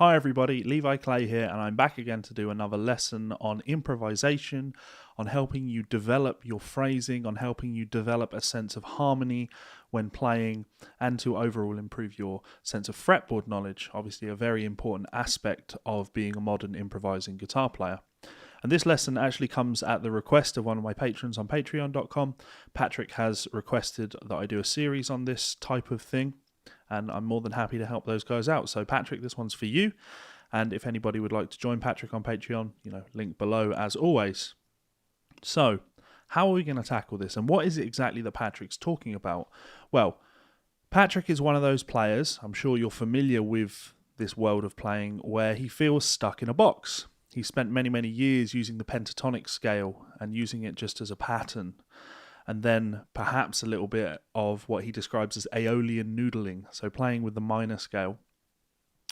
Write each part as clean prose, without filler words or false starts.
Hi everybody, Levi Clay here, and I'm back again to do another lesson on improvisation, on helping you develop your phrasing, on helping you develop a sense of harmony when playing, and to overall improve your sense of fretboard knowledge, obviously a very important aspect of being a modern improvising guitar player. And this lesson actually comes at the request of one of my patrons on patreon.com. Patrick has requested that I do a series on this type of thing, and I'm more than happy to help those guys out. So Patrick, this one's for you. And if anybody would like to join Patrick on Patreon, link below as always. So how are we going to tackle this? And what is it exactly that Patrick's talking about? Well, Patrick is one of those players, I'm sure you're familiar with this world of playing, where he feels stuck in a box. He spent many, many years using the pentatonic scale and using it just as a pattern. And then perhaps a little bit of what he describes as Aeolian noodling, so playing with the minor scale.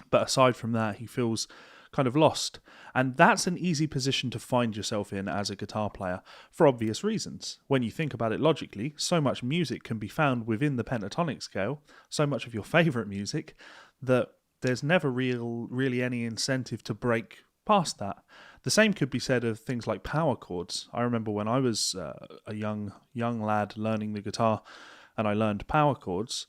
But aside from that, he feels kind of lost. And that's an easy position to find yourself in as a guitar player, for obvious reasons. When you think about it logically, so much music can be found within the pentatonic scale, so much of your favourite music, that there's never really any incentive to break past that. The same could be said of things like power chords. I remember when I was a young lad learning the guitar and I learned power chords,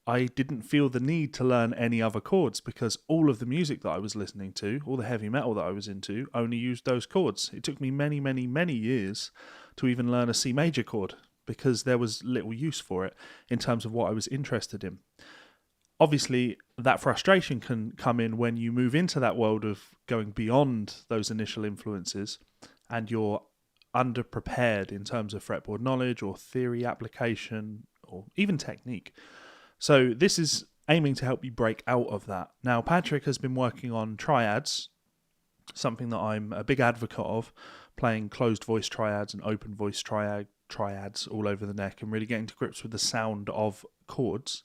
I didn't feel the need to learn any other chords because all of the music that I was listening to, all the heavy metal that I was into, only used those chords. It took me many, many, many years to even learn a C major chord because there was little use for it in terms of what I was interested in. Obviously, that frustration can come in when you move into that world of going beyond those initial influences and you're underprepared in terms of fretboard knowledge or theory application or even technique. So this is aiming to help you break out of that. Now, Patrick has been working on triads, something that I'm a big advocate of, playing closed voice triads and open voice triads all over the neck and really getting to grips with the sound of chords.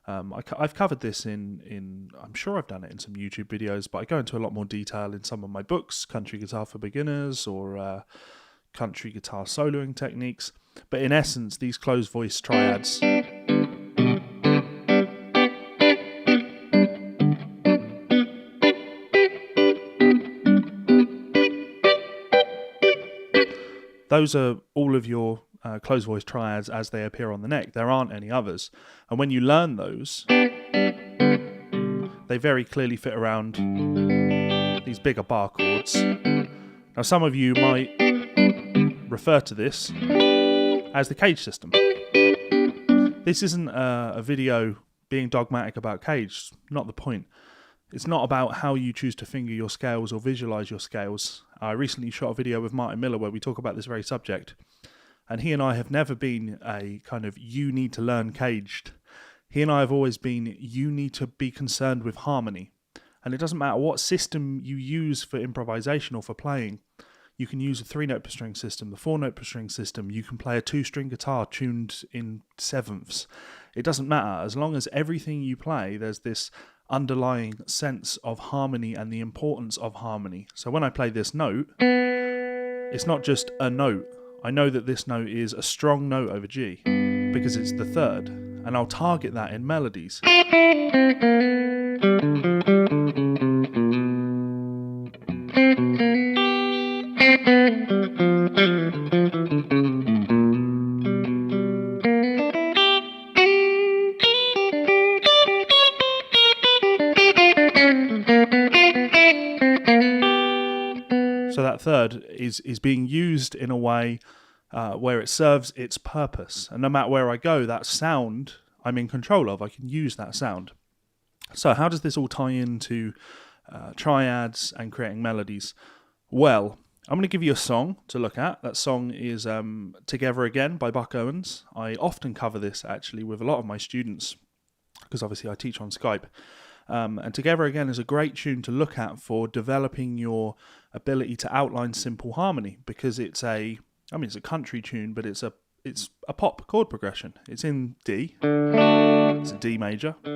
I've covered this in I'm sure I've done it in some YouTube videos, but I go into a lot more detail in some of my books, Country Guitar for Beginners or Country Guitar Soloing Techniques. But in essence, these closed voice triads, those are all of your closed voice triads as they appear on the neck. There aren't any others. And when you learn those, they very clearly fit around these bigger bar chords. Now, some of you might refer to this as the cage system. This isn't a video being dogmatic about cage. Not the point. It's not about how you choose to finger your scales or visualize your scales. I recently shot a video with Martin Miller where we talk about this very subject. And he and I have never been a kind of you need to learn caged. He and I have always been you need to be concerned with harmony. And it doesn't matter what system you use for improvisation or for playing. You can use a 3-note per string system, the 4-note per string system. You can play a 2-string guitar tuned in sevenths. It doesn't matter. As long as everything you play, there's this underlying sense of harmony and the importance of harmony. So when I play this note, it's not just a note. I know that this note is a strong note over G because it's the third, and I'll target that in melodies. So that third is being used in a way where it serves its purpose. And no matter where I go, that sound I'm in control of. I can use that sound. So how does this all tie into triads and creating melodies? Well, I'm going to give you a song to look at. That song is Together Again by Buck Owens. I often cover this actually with a lot of my students because obviously I teach on Skype. And Together Again is a great tune to look at for developing your ability to outline simple harmony because it's a country tune, but it's a pop chord progression. It's in D. It's a D major to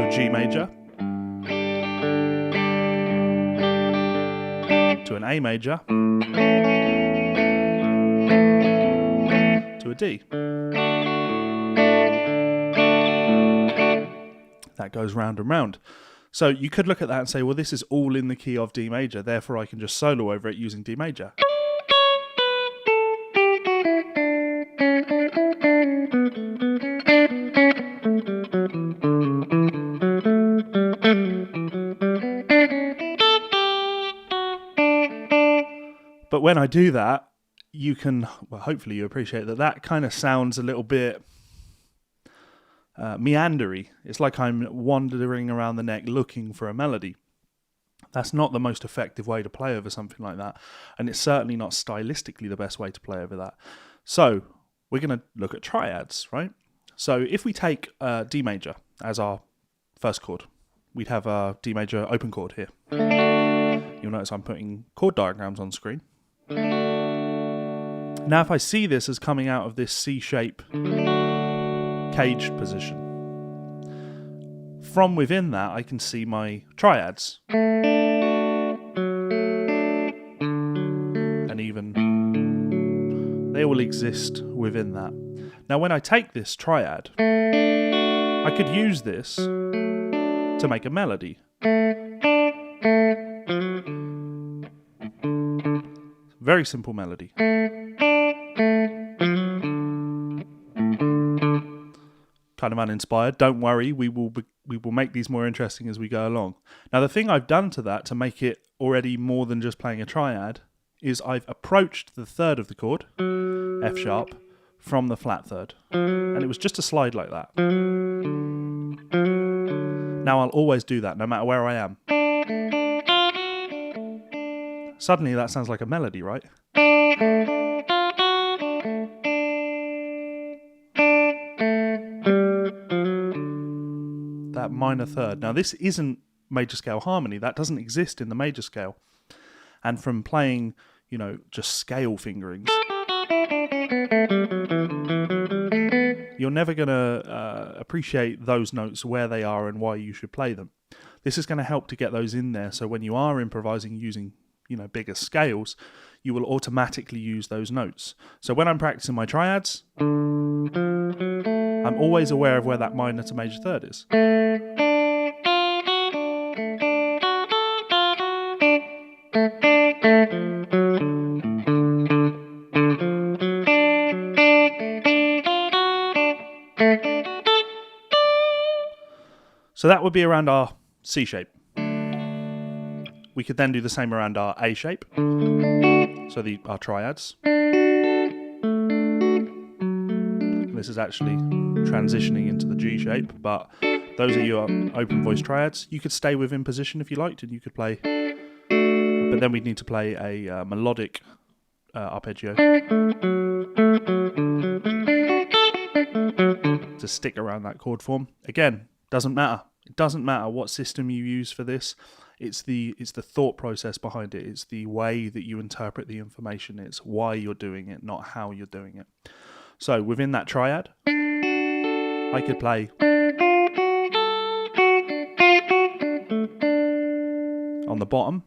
a G major to an A major to a D. that goes round and round. So you could look at that and say, well, this is all in the key of D major, therefore I can just solo over it using D major. But when I do that, you can, well, hopefully you appreciate that that kind of sounds a little bit meandery. It's like I'm wandering around the neck looking for a melody. That's not the most effective way to play over something like that, and it's certainly not stylistically the best way to play over that. So we're going to look at triads, right? So if we take D major as our first chord, we'd have a D major open chord here. You'll notice I'm putting chord diagrams on screen. Now if I see this as coming out of this C shape caged position, from within that I can see my triads. And even they will exist within that. Now when I take this triad, I could use this to make a melody. Very simple melody. Kind of uninspired. Don't worry, we will make these more interesting as we go along. Now the thing I've done to that to make it already more than just playing a triad is I've approached the third of the chord, F sharp, from the flat third. And it was just a slide like that. Now I'll always do that no matter where I am. Suddenly that sounds like a melody, right? That minor third. Now this isn't major scale harmony. That doesn't exist in the major scale. And from playing, you know, just scale fingerings, you're never going to appreciate those notes, where they are and why you should play them. This is going to help to get those in there, so when you are improvising using, you know, bigger scales, you will automatically use those notes. So when I'm practicing my triads, I'm always aware of where that minor to major third is. So that would be around our C shape. We could then do the same around our A shape, so our triads. This is actually transitioning into the G shape, but those are your open voice triads. You could stay within position if you liked, and you could play, but then we'd need to play a melodic arpeggio to stick around that chord form. Again, doesn't matter. It doesn't matter what system you use for this. It's the thought process behind it. It's the way that you interpret the information. It's why you're doing it, not how you're doing it. So within that triad, I could play on the bottom,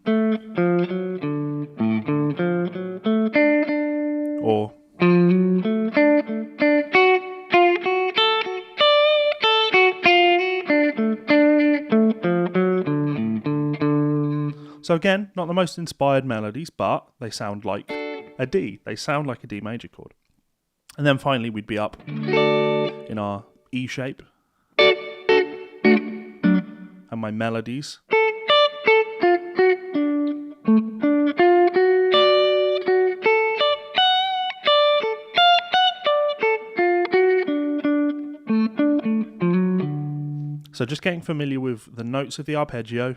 or so again, not the most inspired melodies, but they sound like a D. They sound like a D major chord. And then finally we'd be up in our E shape. And my melodies. So just getting familiar with the notes of the arpeggio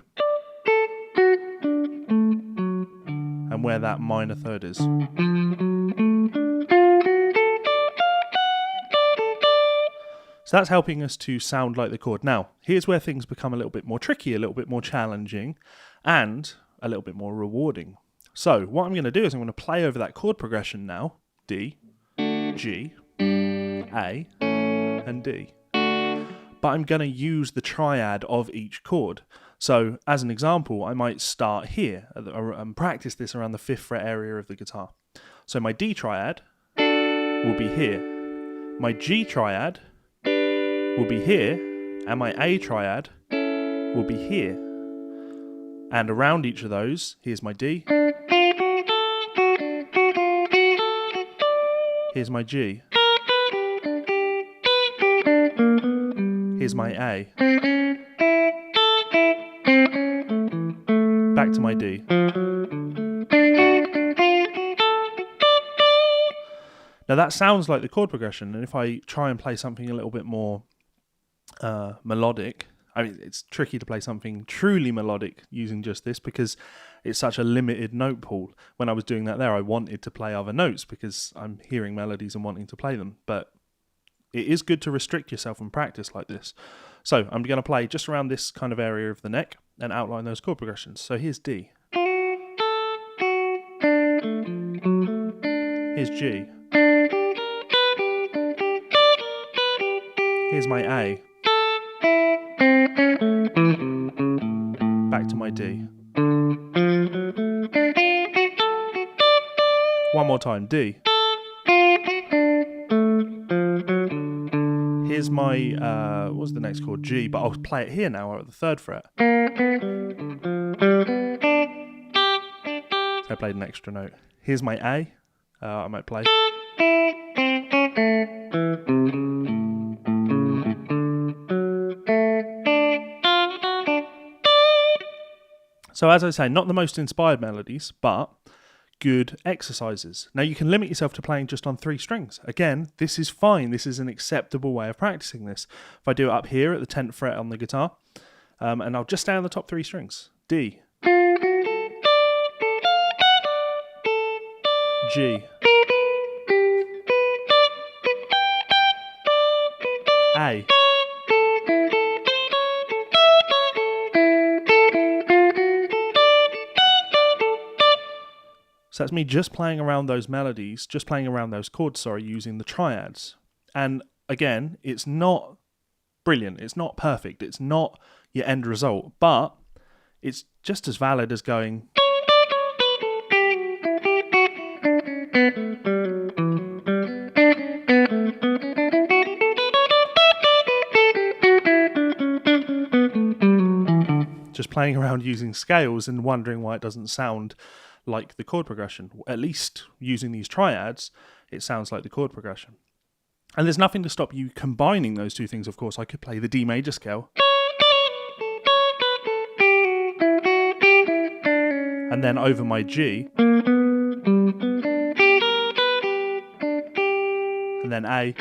and where that minor third is. So that's helping us to sound like the chord. Now, here's where things become a little bit more tricky, a little bit more challenging, and a little bit more rewarding. So what I'm going to do is I'm going to play over that chord progression now. D, G, A, and D. But I'm going to use the triad of each chord. So as an example, I might start here and practice this around the 5th fret area of the guitar. So my D triad will be here. My G triad will be here, and my A triad will be here. And around each of those, here's my D, here's my G, here's my A, back to my D. Now that sounds like the chord progression, and if I try and play something a little bit more melodic, I mean, it's tricky to play something truly melodic using just this because it's such a limited note pool. When I was doing that there, I wanted to play other notes because I'm hearing melodies and wanting to play them, but it is good to restrict yourself and practice like this. So I'm going to play just around this kind of area of the neck and outline those chord progressions. So here's D. Here's G. Here's my A. Back to my D. One more time, D. Here's my, what's the next chord? G, but I'll play it here now at the 3rd fret. So I played an extra note. Here's my A. I might play. So as I say, not the most inspired melodies, but good exercises. Now you can limit yourself to playing just on 3 strings. Again, this is fine. This is an acceptable way of practicing this. If I do it up here at the 10th fret on the guitar, and I'll just stay on the top 3 strings. D, G, A, so that's me just playing around those melodies, just playing around those chords, using the triads. And again, it's not brilliant, it's not perfect, it's not your end result, but it's just as valid as going just playing around using scales and wondering why it doesn't sound like the chord progression. At least using these triads, it sounds like the chord progression. And there's nothing to stop you combining those two things, of course. I could play the D major scale and then over my G and then A.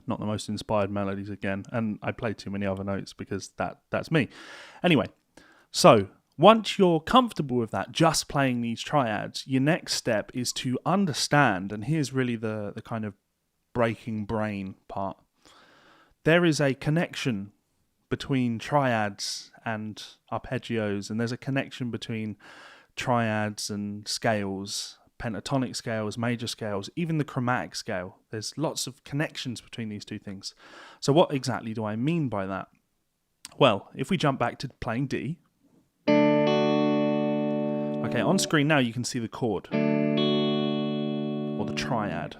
Not the most inspired melodies again, and I play too many other notes because that's me. Anyway, so once you're comfortable with that, just playing these triads, your next step is to understand, and here's really the kind of breaking brain part. There is a connection between triads and arpeggios, and there's a connection between triads and scales, pentatonic scales, major scales, even the chromatic scale. There's lots of connections between these two things. So what exactly do I mean by that? Well, if we jump back to playing D. Okay, on screen now you can see the chord, or the triad.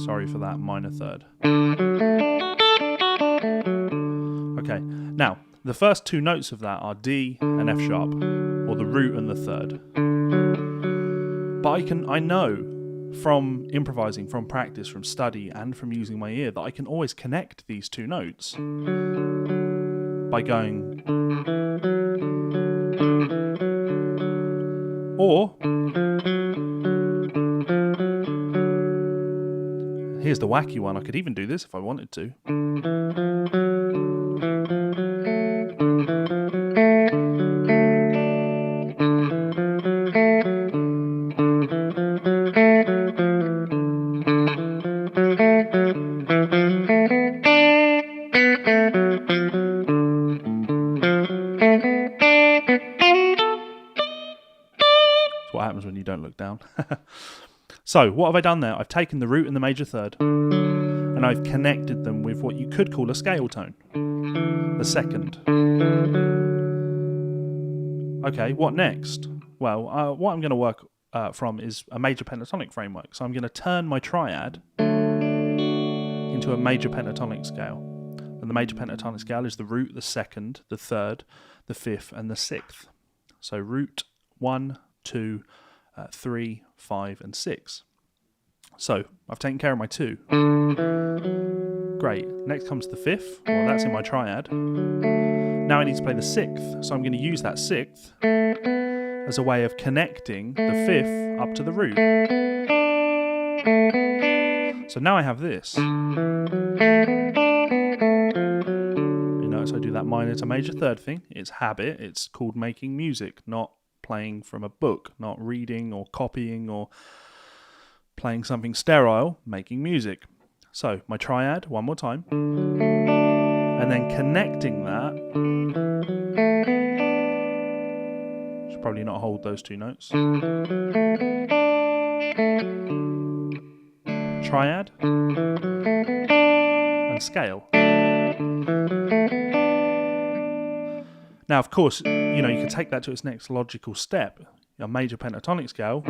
Sorry for that minor third. Okay, now the first 2 notes of that are D and F sharp, or the root and the 3rd. But I know from improvising, from practice, from study, and from using my ear that I can always connect these 2 notes by going, or here's the wacky one. I could even do this if I wanted to. really don't look down. So what have I done there? I've taken the root and the major third, and I've connected them with what you could call a scale tone, the second. Okay, what next? Well, what I'm going to work from is a major pentatonic framework. So I'm going to turn my triad into a major pentatonic scale. And the major pentatonic scale is the root, the second, the third, the fifth, and the sixth. So root 1, 2, 3, 5, and 6. So I've taken care of my 2. Great. Next comes the fifth. Well, that's in my triad. Now I need to play the sixth. So I'm going to use that sixth as a way of connecting the fifth up to the root. So now I have this. So I do that minor to major third thing. It's habit. It's called making music, not playing from a book, not reading or copying or playing something sterile, making music. So my triad, one more time. And then connecting that. Should probably not hold those 2 notes. Triad and scale. Now, of course, you can take that to its next logical step. A major pentatonic scale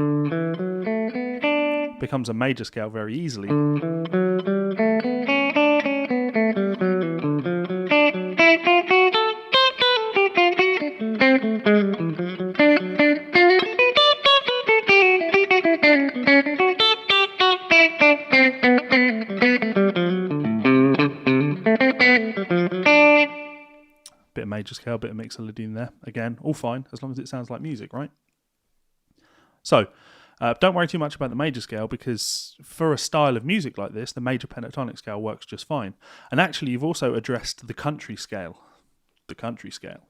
becomes a major scale very easily. Bit of major scale, bit of mixolydian in there. Again, all fine, as long as it sounds like music, right? So, don't worry too much about the major scale, because for a style of music like this, the major pentatonic scale works just fine. And actually, you've also addressed the country scale. The country scale.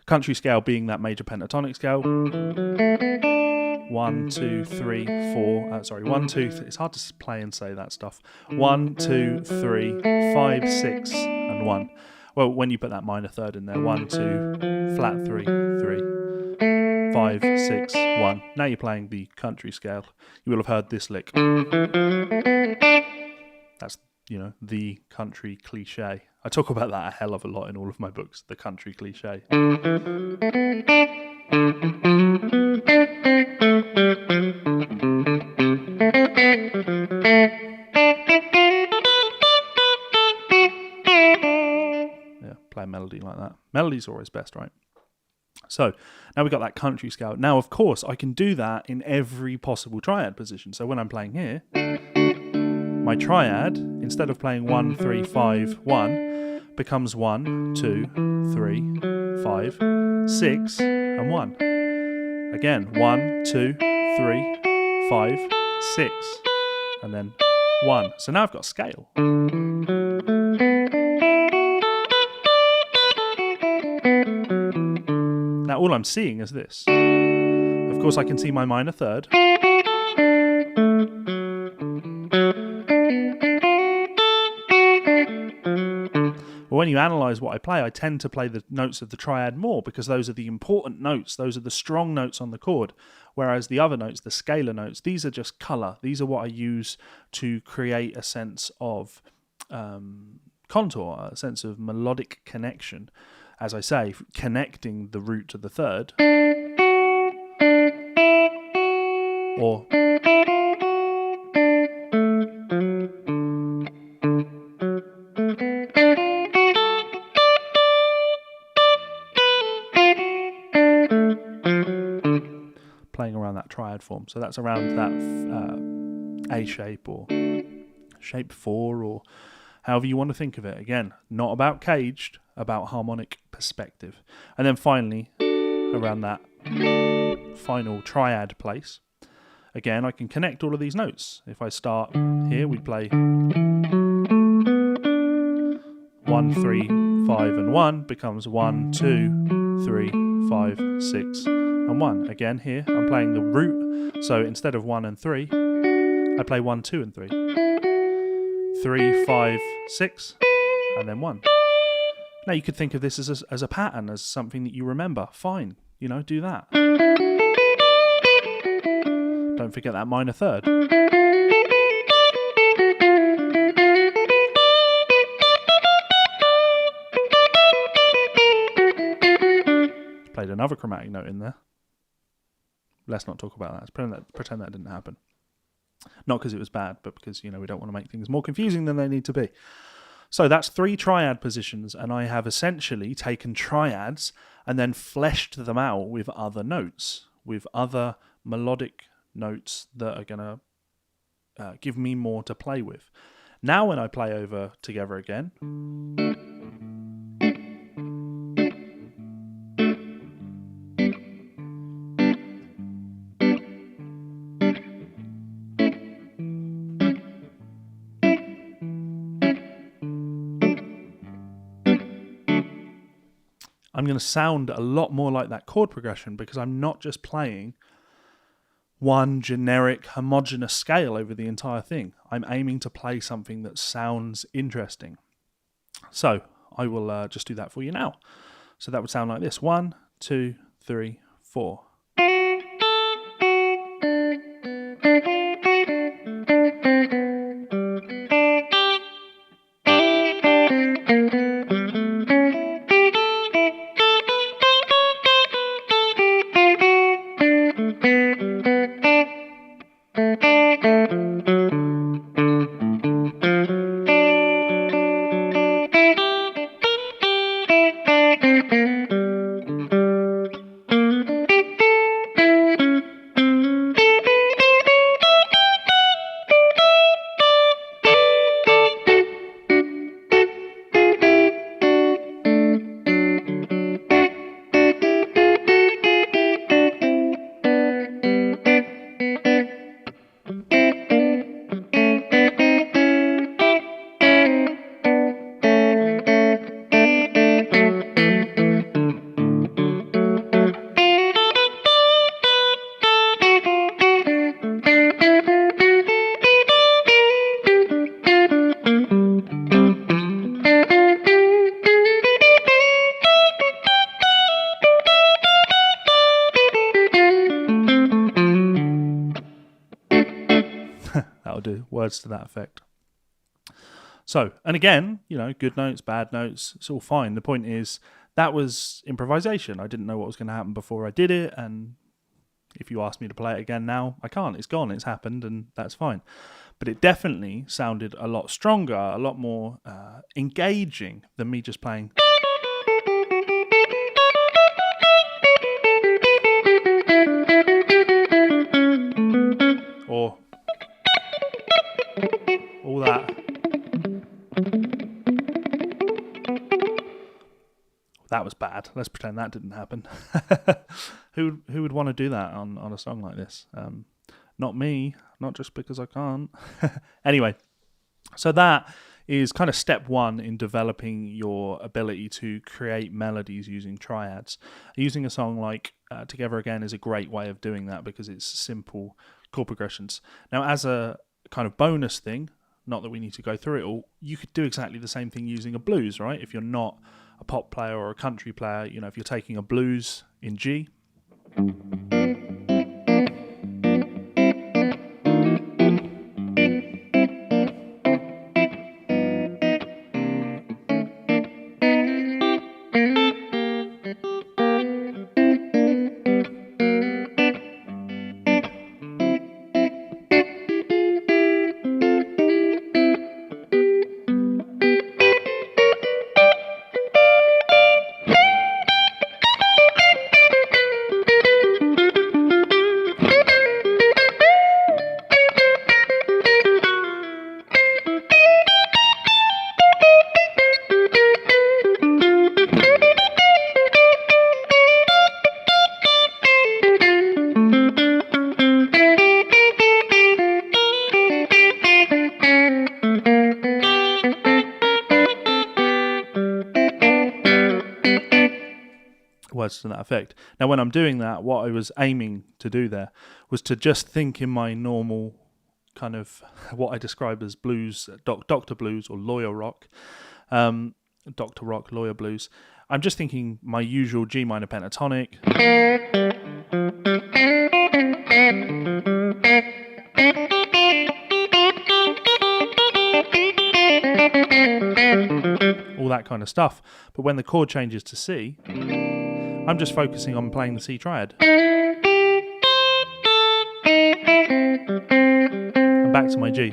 Country scale being that major pentatonic scale. 1, 2, 3, 4. 1, 2. It's hard to play and say that stuff. 1, 2, 3, 5, 6, and 1. Well, when you put that minor third in there, 1, 2, flat 3, 3, 5, 6, 1. Now you're playing the country scale. You will have heard this lick. That's, the country cliche. I talk about that a hell of a lot in all of my books, the country cliche. Play a melody like that. Melodies are always best, right? So now we've got that country scale. Now, of course, I can do that in every possible triad position. So when I'm playing here, my triad, instead of playing 1, 3, 5, 1, becomes 1, 2, 3, 5, 6, and 1. Again, 1, 2, 3, 5, 6, and then 1. So now I've got scale. Now all I'm seeing is this. Of course I can see my minor third. But when you analyse what I play, I tend to play the notes of the triad more, because those are the important notes, those are the strong notes on the chord. Whereas the other notes, the scalar notes, these are just colour. These are what I use to create a sense of contour, a sense of melodic connection. As I say, connecting the root to the third, or playing around that triad form. So that's around that A shape or shape 4 or however you want to think of it. Again, not about caged, about harmonic perspective. And then finally, around that final triad place, again, I can connect all of these notes. If I start here, we play 1, 3, 5, and 1 becomes 1, 2, 3, 5, 6, and 1. Again, here, I'm playing the root. So instead of 1 and 3, I play 1, 2, and 3. 3, 5, 6, and then 1. Now you could think of this as a pattern, as something that you remember. Fine, do that. Don't forget that minor third. Played another chromatic note in there. Let's not talk about that. Pretend that didn't happen. Not because it was bad, but because, we don't want to make things more confusing than they need to be. So that's 3 triad positions, and I have essentially taken triads and then fleshed them out with other notes, with other melodic notes that are going to give me more to play with. Now when I play over Together Again, I'm going to sound a lot more like that chord progression because I'm not just playing one generic homogeneous scale over the entire thing. I'm aiming to play something that sounds interesting. So I will just do that for you now. So that would sound like this. 1, 2, 3, 4. That'll do. Words to that effect. So, and again, good notes, bad notes, it's all fine. The point is, that was improvisation. I didn't know what was going to happen before I did it, and if you ask me to play it again now, I can't. It's gone, it's happened, and that's fine. But it definitely sounded a lot stronger, a lot more engaging than me just playing. Or all that. That was bad. Let's pretend that didn't happen. Who would want to do that on a song like this? Not me. Not just because I can't. Anyway, so that is kind of step 1 in developing your ability to create melodies using triads. Using a song like Together Again is a great way of doing that because it's simple chord progressions. Now, as a kind of bonus thing, not that we need to go through it all, you could do exactly the same thing using a blues, right? If you're not a pop player or a country player, if you're taking a blues in G, words to that effect. Now, when I'm doing that, what I was aiming to do there was to just think in my normal kind of what I describe as blues, doctor blues or lawyer rock, doctor rock, lawyer blues. I'm just thinking my usual G minor pentatonic, that kind of stuff. But when the chord changes to C, I'm just focusing on playing the C triad. And back to my G.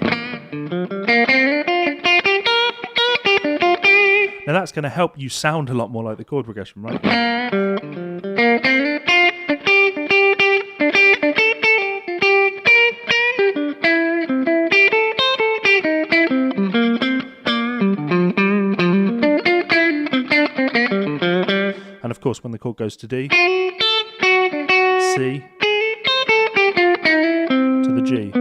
Now that's going to help you sound a lot more like the chord progression, right? And of course, when the chord goes to D, C, to the G.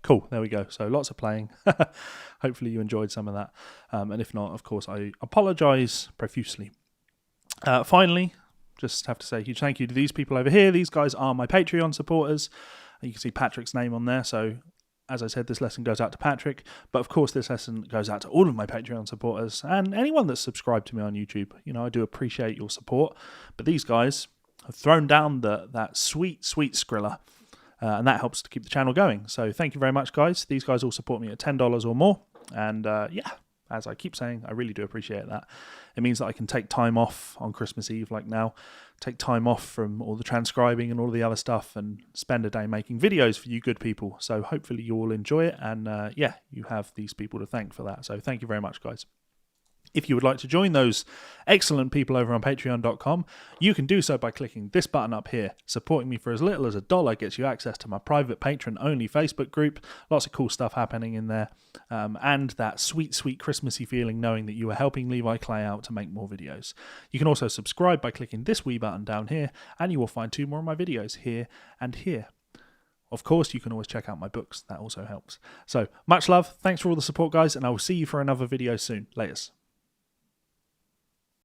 Cool, there we go. So lots of playing. Hopefully you enjoyed some of that. And if not, of course, I apologise profusely. Finally, just have to say a huge thank you to these people over here. These guys are my Patreon supporters. You can see Patrick's name on there. So as I said, this lesson goes out to Patrick. But of course, this lesson goes out to all of my Patreon supporters and anyone that's subscribed to me on YouTube. You know, I do appreciate your support. But these guys have thrown down that sweet, sweet Skrilla. And that helps to keep the channel going. So thank you very much, guys. These guys all support me at $10 or more. And yeah, as I keep saying, I really do appreciate that. It means that I can take time off on Christmas Eve, like now, take time off from all the transcribing and all the other stuff and spend a day making videos for you good people. So hopefully you all enjoy it. And yeah, you have these people to thank for that. So thank you very much, guys. If you would like to join those excellent people over on patreon.com, you can do so by clicking this button up here. Supporting me for as little as $1 gets you access to my private patron-only Facebook group. Lots of cool stuff happening in there. And that sweet, sweet Christmassy feeling knowing that you are helping Levi Clay out to make more videos. You can also subscribe by clicking this wee button down here, and you will find 2 more of my videos here and here. Of course, you can always check out my books. That also helps. So, much love. Thanks for all the support, guys, and I will see you for another video soon. Laters.